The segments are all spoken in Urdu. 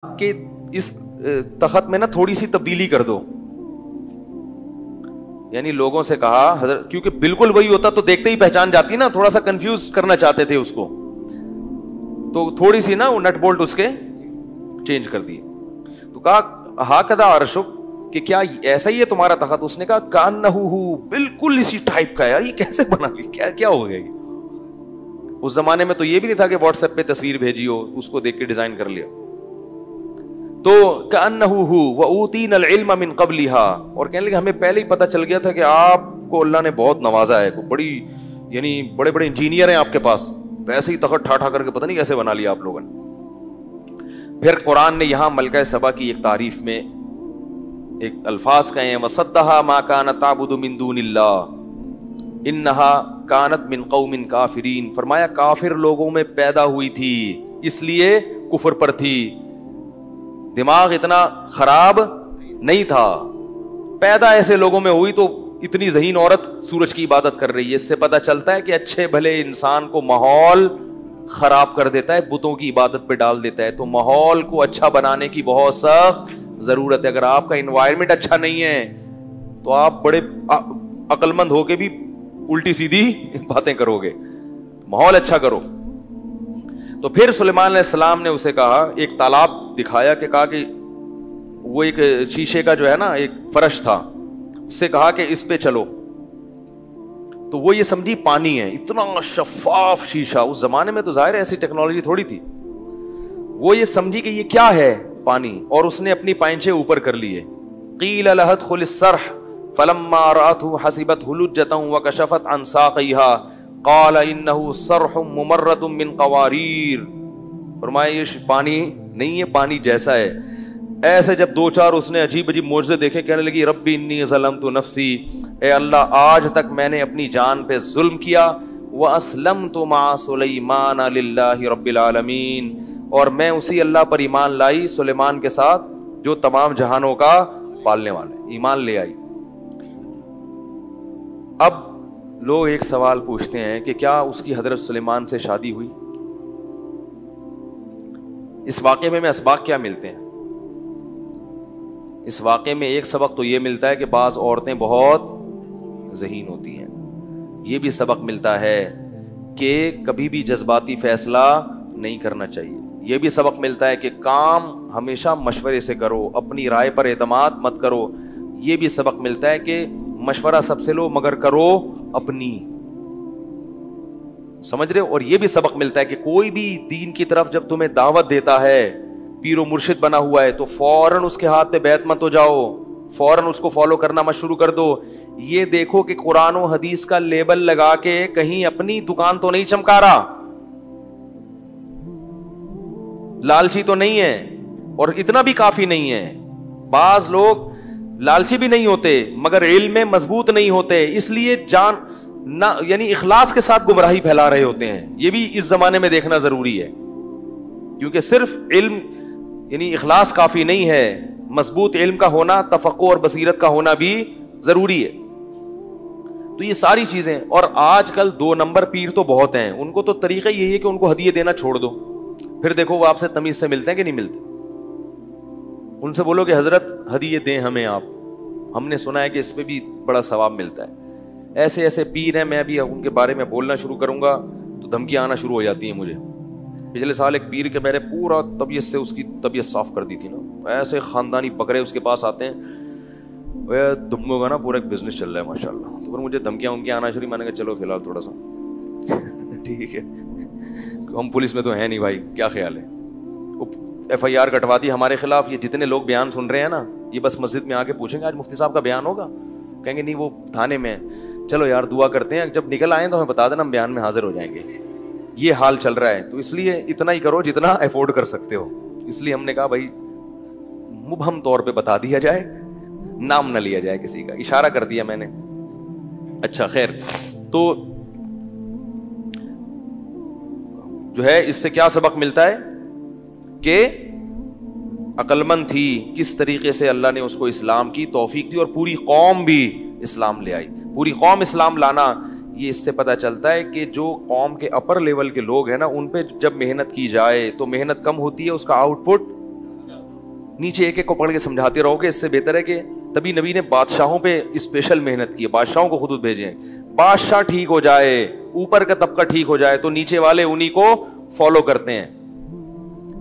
کہ اس تخت میں نا تھوڑی سی تبدیلی کر دو. یعنی لوگوں سے کہا حضرت, کیونکہ بالکل وہی ہوتا تو دیکھتے ہی پہچان جاتی نا, تھوڑا سا کنفیوز کرنا چاہتے تھے اس کو, تو تھوڑی سی نا وہ نٹ بولٹ اس کے چینج کر دیے. تو کہا ہاکذا عرشک, کہ کیا ایسا ہی ہے تمہارا تخت؟ اس نے کہا کانہو, بالکل اسی ٹائپ کا ہے. یار یہ کیسے بنا لی, کیا ہو گیا یہ؟ اس زمانے میں تو یہ بھی نہیں تھا کہ واٹس ایپ پہ تصویر بھیجی ہو, اس کو دیکھ کے ڈیزائن کر لیا. تو کأنہ ہو وأوتینا العلم من قبلہا, اور کہنے لگے ہمیں پہلے ہی پتہ چل گیا تھا کہ آپ کو اللہ نے بہت نوازا ہے, بڑی یعنی بڑے بڑے انجینئر ہیں آپ کے پاس, ویسے ہی تخت ٹھا کر کے پتہ نہیں کیسے بنا لیا آپ لوگوں نے. پھر قرآن نے یہاں ملکہ سبا کی ایک تعریف میں ایک الفاظ کہے ہیں, وصدھا ما کانت تعبد من دون اللہ انہا کانت من قوم کافرین. فرمایا کافر لوگوں میں پیدا ہوئی تھی, اس لیے کفر پر تھی, دماغ اتنا خراب نہیں تھا. پیدا ایسے لوگوں میں ہوئی تو اتنی ذہین عورت سورج کی عبادت کر رہی ہے. اس سے پتہ چلتا ہے کہ اچھے بھلے انسان کو ماحول خراب کر دیتا ہے, بتوں کی عبادت پہ ڈال دیتا ہے. تو ماحول کو اچھا بنانے کی بہت سخت ضرورت ہے. اگر آپ کا انوائرمنٹ اچھا نہیں ہے تو آپ بڑے عقل مند ہو کے بھی الٹی سیدھی باتیں کرو گے. ماحول اچھا کرو. تو پھر سلیمان علیہ السلام نے اسے کہا, ایک تالاب دکھایا کہ کہا کہ وہ ایک شیشے کا جو ہے نا ایک فرش تھا, اس سے کہا کہ اس پہ چلو. تو وہ یہ سمجھی پانی ہے, اتنا شفاف شیشہ. اس زمانے میں تو ظاہر ایسی ٹیکنالوجی تھوڑی تھی. وہ یہ سمجھی کہ یہ کیا ہے, پانی, اور اس نے اپنی پائنچے اوپر کر لیے. قیل لها ادخل الصرح فلما رأته حسبته لجة وكشفت عن ساقيها قال انه صرح ممرد من قوارير. فرمایا یہ پانی نہیں ہے, پانی جیسا ہے. ایسے جب دو چار اس نے عجیب عجیب معجزے دیکھے, کہنے لگی ربی انی ظلمت نفسی, اے اللہ آج تک میں نے اپنی جان پہ ظلم کیا. واسلمت مع سلیمان للہ رب العالمین, اور میں اسی اللہ پر ایمان لائی سلیمان کے ساتھ جو تمام جہانوں کا پالنے والا ہے. ایمان لے آئی. اب لوگ ایک سوال پوچھتے ہیں کہ کیا اس کی حضرت سلیمان سے شادی ہوئی؟ اس واقعے میں اسباق کیا ملتے ہیں؟ اس واقعے میں ایک سبق تو یہ ملتا ہے کہ بعض عورتیں بہت ذہین ہوتی ہیں. یہ بھی سبق ملتا ہے کہ کبھی بھی جذباتی فیصلہ نہیں کرنا چاہیے. یہ بھی سبق ملتا ہے کہ کام ہمیشہ مشورے سے کرو, اپنی رائے پر اعتماد مت کرو. یہ بھی سبق ملتا ہے کہ مشورہ سب سے لو مگر کرو اپنی, سمجھ رہے ہو. اور یہ بھی سبق ملتا ہے کہ کوئی بھی دین کی طرف جب تمہیں دعوت دیتا ہے, پیر و مرشد بنا ہوا ہے, تو فوراً اس کے ہاتھ پہ بیعت مت ہو جاؤ, فوراً اس کو فالو کرنا مت شروع کر دو. یہ دیکھو کہ قرآن و حدیث کا لیبل لگا کے کہیں اپنی دکان تو نہیں چمکا رہا, لالچی تو نہیں ہے. اور اتنا بھی کافی نہیں ہے, بعض لوگ لالچی بھی نہیں ہوتے مگر علم میں مضبوط نہیں ہوتے, اس لیے جان نہ یعنی اخلاص کے ساتھ گمراہی پھیلا رہے ہوتے ہیں. یہ بھی اس زمانے میں دیکھنا ضروری ہے, کیونکہ صرف علم یعنی اخلاص کافی نہیں ہے, مضبوط علم کا ہونا, تفقہ اور بصیرت کا ہونا بھی ضروری ہے. تو یہ ساری چیزیں. اور آج کل 2 نمبر پیر تو بہت ہیں, ان کو تو طریقہ یہی ہے کہ ان کو ہدیے دینا چھوڑ دو, پھر دیکھو وہ آپ سے تمیز سے ملتے ہیں کہ نہیں ملتے. ان سے بولو کہ حضرت ہدیے دیں ہمیں آپ, ہم نے سنا ہے کہ اس پہ بھی بڑا ثواب ملتا ہے. ایسے ایسے پیر ہیں, میں بھی ان کے بارے میں بولنا شروع کروں گا تو دھمکیاں آنا شروع ہو جاتی ہیں مجھے. پچھلے سال ایک پیر کے میں نے پورا طبیعت سے اس کی طبیعت صاف کر دی تھی نا, ایسے خاندانی بکرے اس کے پاس آتے ہیں, دموں کا نا پورا ایک بزنس چل رہا ہے ماشاء اللہ. تو پھر مجھے دھمکیاں آنا شروع, میں نے کہا چلو فی الحال تھوڑا سا ٹھیک ہے, ہم پولیس میں تو ہیں نہیں بھائی, کیا خیال ہے. FIR کٹوا دی ہمارے خلاف. یہ جتنے لوگ بیان سن رہے ہیں نا, یہ بس مسجد میں آ کے پوچھیں گے آج مفتی صاحب کا بیان ہوگا, کہیں گے نہیں وہ تھانے میں. چلو یار دعا کرتے ہیں, جب نکل آئیں تو ہمیں بتا دینا, ہم بیان میں حاضر ہو جائیں گے. یہ حال چل رہا ہے. تو اس لیے اتنا ہی کرو جتنا افورڈ کر سکتے ہو. اس لیے ہم نے کہا بھائی مبہم طور پہ بتا دیا جائے, نام نہ لیا جائے کسی کا, اشارہ کر دیا میں نے. اچھا خیر, تو جو ہے اس سے کیا سبق ملتا ہے کہ عقل مند تھی, کس طریقے سے اللہ نے اس کو اسلام کی توفیق دی, اور پوری قوم بھی اسلام لے آئی. پوری قوم اسلام لانا, یہ اس سے پتہ چلتا ہے کہ جو قوم کے اپر لیول کے لوگ ہیں نا, ان پہ جب محنت کی جائے تو محنت کم ہوتی ہے, اس کا آؤٹ پٹ نیچے ایک ایک کو پڑھ کے سمجھاتے رہو گے, اس سے بہتر ہے کہ تبھی نبی نے بادشاہوں پہ اسپیشل محنت کی ہے, بادشاہوں کو خود بھیجے ہیں. بادشاہ ٹھیک ہو جائے, اوپر کا طبقہ ٹھیک ہو جائے تو نیچے والے انہی کو فالو کرتے ہیں.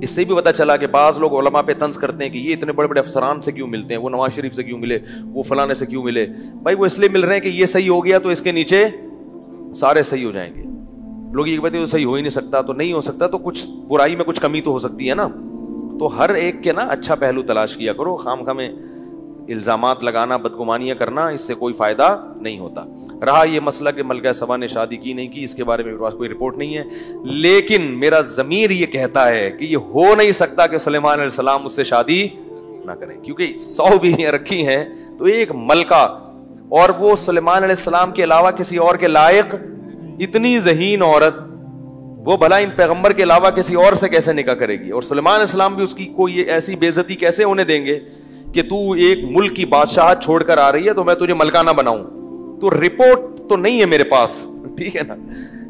اس سے بھی پتا چلا کہ بعض لوگ علماء پہ طنز کرتے ہیں کہ یہ اتنے بڑے بڑے افسران سے کیوں ملتے ہیں, وہ نواز شریف سے کیوں ملے, وہ فلانے سے کیوں ملے. بھائی وہ اس لیے مل رہے ہیں کہ یہ صحیح ہو گیا تو اس کے نیچے سارے صحیح ہو جائیں گے. لوگ یہ کہتے ہیں صحیح ہو ہی نہیں سکتا, تو نہیں ہو سکتا تو کچھ برائی میں کچھ کمی تو ہو سکتی ہے نا. تو ہر ایک کے نا اچھا پہلو تلاش کیا کرو, خام خواہ میں الزامات لگانا, بدگمانیاں کرنا, اس سے کوئی فائدہ نہیں ہوتا. رہا یہ مسئلہ کہ ملکہ سبا نے شادی کی نہیں کی, اس کے بارے میں میرے پاس کوئی رپورٹ نہیں ہے, لیکن میرا ضمیر یہ کہتا ہے کہ یہ ہو نہیں سکتا کہ سلیمان علیہ السلام اس سے شادی نہ کریں, کیونکہ 100 بیویاں رکھی ہیں تو ایک ملکہ, اور وہ سلیمان علیہ السلام کے علاوہ کسی اور کے لائق, اتنی ذہین عورت, وہ بھلا ان پیغمبر کے علاوہ کسی اور سے کیسے نکاح کرے گی. اور سلیمان علیہ السلام بھی اس کی کوئی ایسی بے عزتی کیسے ہونے دیں گے کہ تو ایک ملک کی بادشاہت چھوڑ کر آ رہی ہے تو میں تجھے ملکہ نہ بناؤں. تو رپورٹ تو نہیں ہے میرے پاس, ٹھیک ہے نا,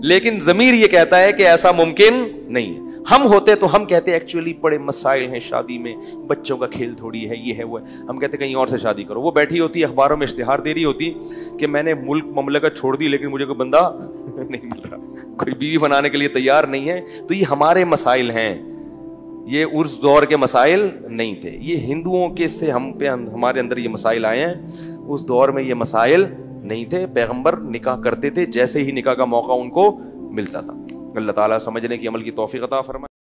لیکن ضمیر یہ کہتا ہے کہ ایسا ممکن نہیں ہے. ہم ہوتے تو ہم کہتے ایکچولی بڑے مسائل ہیں شادی میں, بچوں کا کھیل تھوڑی ہے, یہ ہے وہ ہے, ہم کہتے کہیں اور سے شادی کرو. وہ بیٹھی ہوتی اخباروں میں اشتہار دے رہی ہوتی کہ میں نے ملک مملکت چھوڑ دی لیکن مجھے کوئی بندہ نہیں مل رہا, کوئی بیوی بنانے کے لیے تیار نہیں ہے. تو یہ ہمارے مسائل ہیں, یہ اس دور کے مسائل نہیں تھے. یہ ہندوؤں کے سے ہمارے اندر یہ مسائل آئے ہیں, اس دور میں یہ مسائل نہیں تھے. پیغمبر نکاح کرتے تھے جیسے ہی نکاح کا موقع ان کو ملتا تھا. اللہ تعالیٰ سمجھنے کی عمل کی توفیق عطا فرمائے.